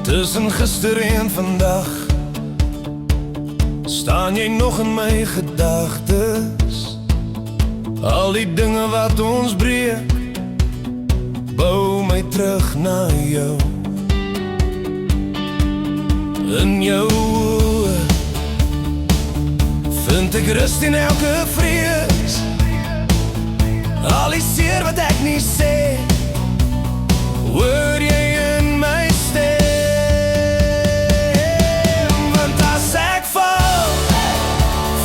Tussen gister en vandag staan jy nog in my gedagtes. Al die dinge wat ons breek bou my terug na jou. In jou oë vind ek rust in elke vrees. Al die seer wat ek nie sê, hoor jy in my stem. Want as ek val,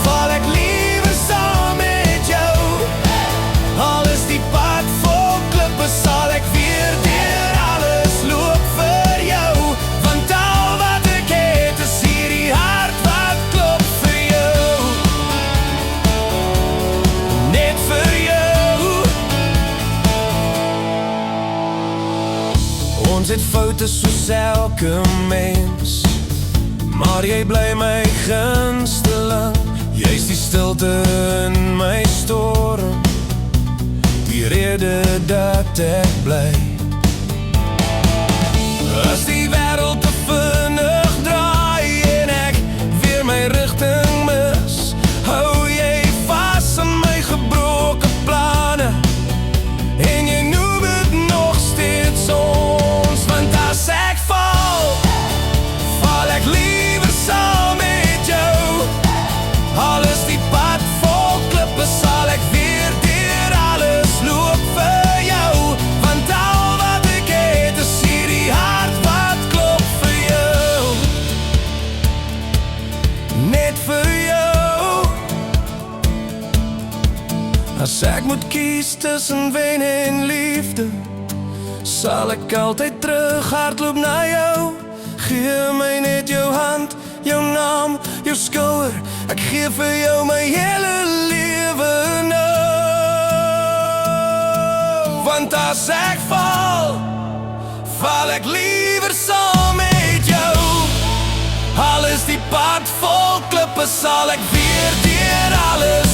val ek liever saam met jou. Al is die pad vol klippe, sal ek weer deur alles loop vir jou. Want al wat ek het is hierdie hart wat klop vir jou. Net vir jou. Ons het foute soos elke mens, maar jy bly my gunsteling. Jy's die stilte in my storm, die rede dat ek bly. As die wêreld te vinnig draai en ek weer my rigting mis, hou jy vas aan my gebroke planne en jy noem het nog steeds ons. Want as ek val, val ek liever saam met jou. Al is die pad vol klippe, sal ek weer deur alles loop vir jou. Want al wat ek het is hierdie hart wat klop vir jou. Net vir jou. As ek moet kies tussen wen en liefde, sal ek altyd terug hardloop na jou. Gee my net jou hand, jou naam, jou skouer. Ek gee vir jou my hele lewe nou. Want as ek val, val ek liever saam met jou. Al is die pad vol klippe, sal ek weer deur alles